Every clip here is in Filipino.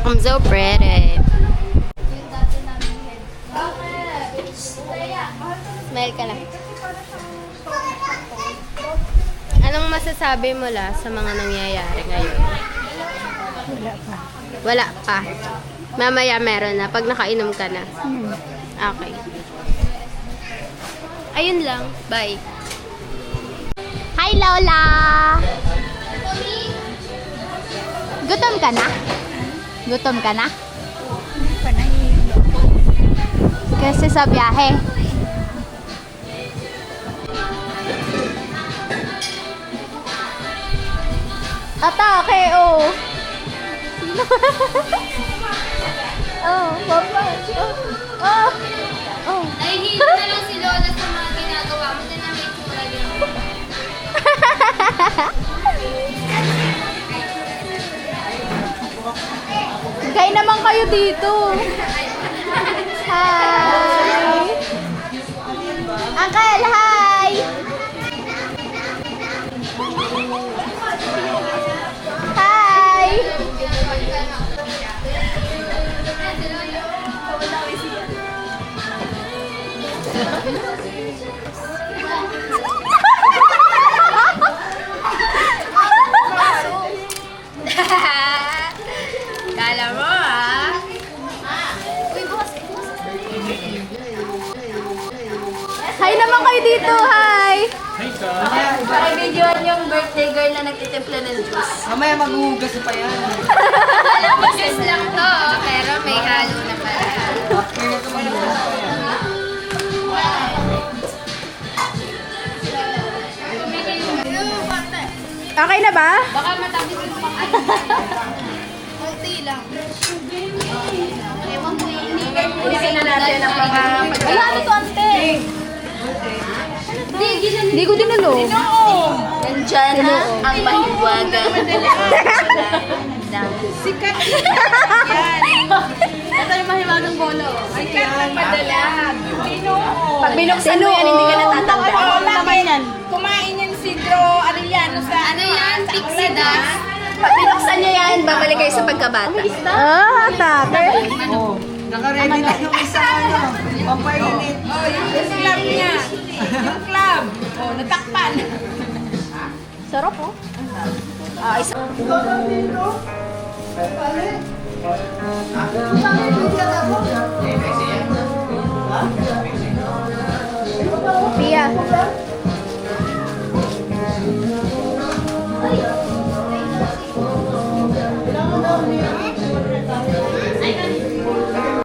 I'm so pretty. Smile ka lang. Anong masasabi mo la sa mga nangyayari ngayon? Wala pa. Wala pa. Mamaya meron na pag nakainom ka na. Okay. Ayun lang. Bye. Hi, Lola! Gutom ka na? Gutom ka na? Kasi sa biyahe. Atake, oh! Oh, papa. Oh. Oh. Nahihilo na lang si Lola sa mga ginagawa mo. Din namin ito talaga. Kain naman kayo dito. Hi. Uncle, hi. Hi. Kala mo, ha? Hi naman kayo dito. Hi. Pakibidyoan yung birthday girl na nagtitimpla ng juice. Mamaya maghuhugas pa yan. Alam mo, juice lang to, pero may halo na pala. Okay na ba? Baka matapos yung pang konti lang. Ewan ko Ilisin na natin ang mga Wala, ano to, ante? Hindi ko dinalo. Nandyan na ang mahiwagang sikat yan. Ito yung mahiwagang bolo. Sikat ang madalag. Pag binuksan mo yan, hindi ka natatanda. Oo, naman yan. Kumain yan si Dro Arellano sa Ano yan? Pixie dust? Pag binuksan niya yan, babalik kayo sa pagkabata. Ah, tate. Oh, nakaready na yung isa ano. Pampainit. Oh, yung club niya. Yung club. Oh, natakpan. Sarap, oh. Ah, isa. Pia.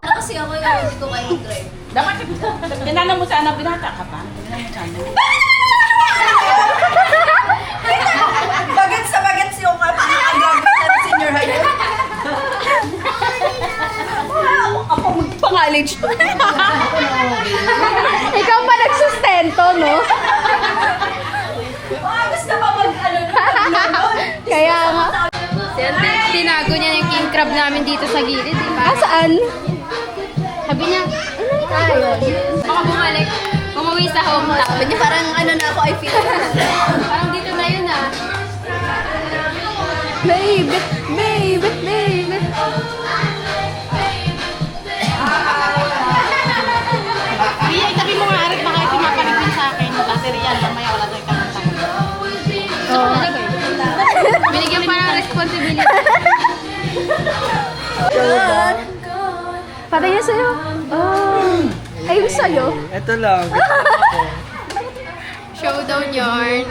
Kasi ako yung hindi ko kayo drive. Dapat, tinanong mo sa anak, binata ka pa? Bagat sa bagat siyo ka, paano sa senior high? Ako mag-college to. Ikaw pa nagsustento, no? Gusto pa mag-ano Kaya nga. Tinago niya yung king crab namin dito sa gilid, di ba? Ah, saan? Sabi niya, baka bumalik. Umuwi sa hometown. Sabi niya parang ano na ako, I feel. Parang dito na yun, ah. Baby, baby, baby. Iya, itabi mo nga arit baka ito mapaligpin sa akin. Bateriyan, mamaya wala tayo kamang-tamang. Oh. Binigyan pa ng responsibility. Patay niya sa'yo. Oh. Ayun sa'yo. Ito lang. Showdown yarn.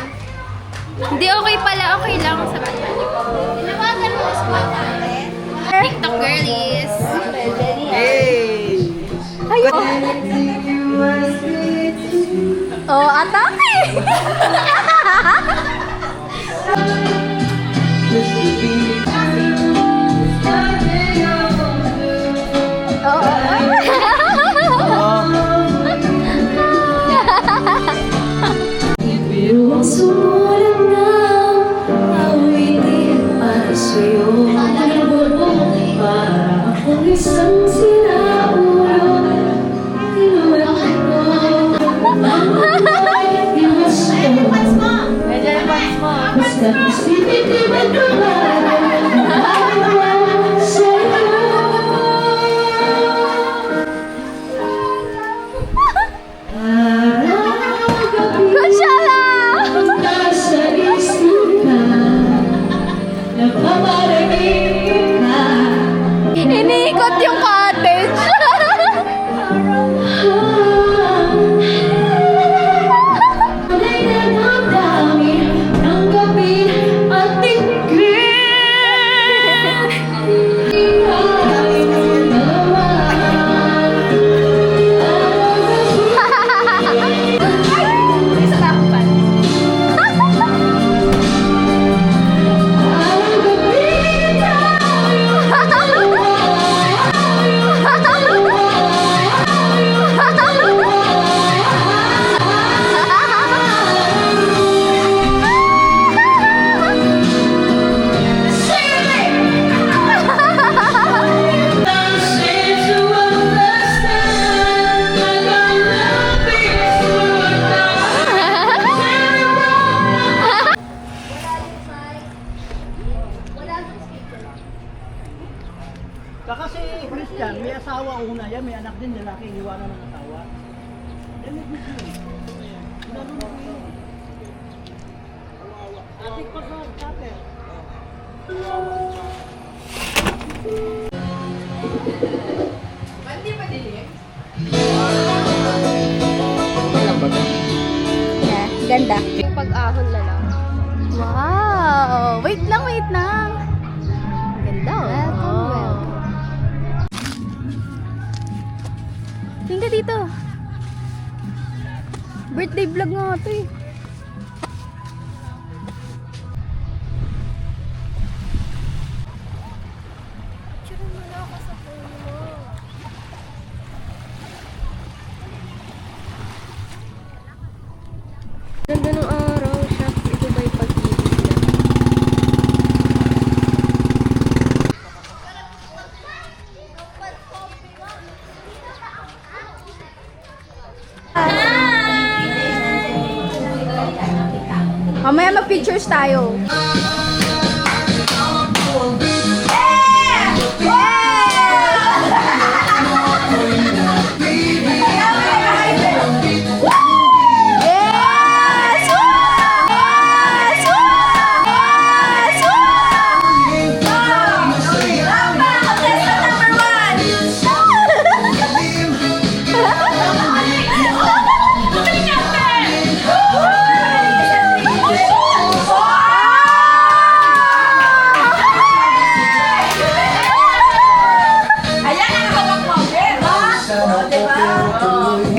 Hindi, okay pala. Okay lang. Sabi niya. Tinawagan mo sa TikTok girlies. Hey! Ay, oh. Oh, atake! Biruang sumulat ng awitin para sa'yo. Para akong isang sinaulo. Tinulat ko ang buhay iwas ko. Basta isipin ko ba sa'yo? una yan, may anak din, lalaki, iwanan ng asawa. Yan may gusto yun. Ganun ko yun. Atik pa sa cutter. Yeah, ganda. Yung pag-ahon na lang. Wow! Wait lang, wait lang. Ganda oh. Welcome. Tingnan ka dito. Birthday vlog nga ito eh. Ganda ng araw, shop. Ito ba yung pag-ibig na? Mamaya mag-pictures tayo.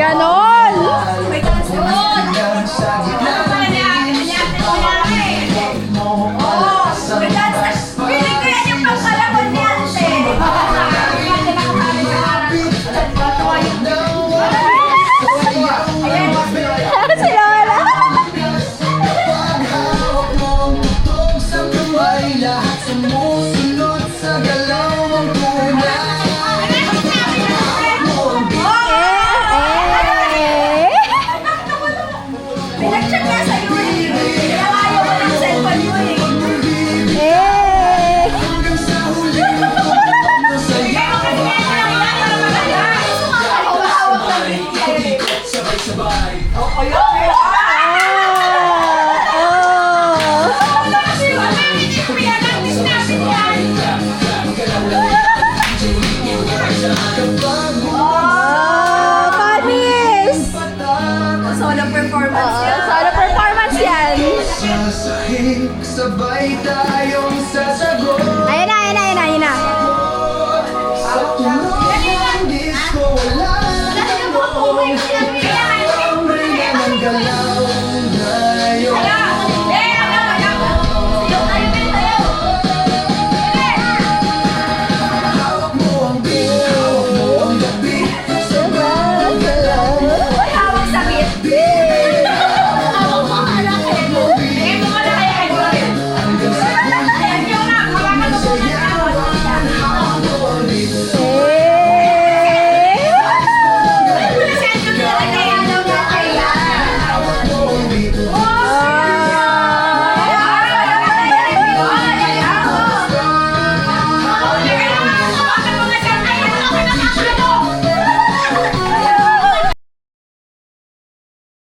Ganon! Si Lola! Pinag-chat nga sa'yo eh. Kaya ayaw ko ng cellphone mo eh. Solo performance yan. Solo performance yan. Sabay tayong sasabay.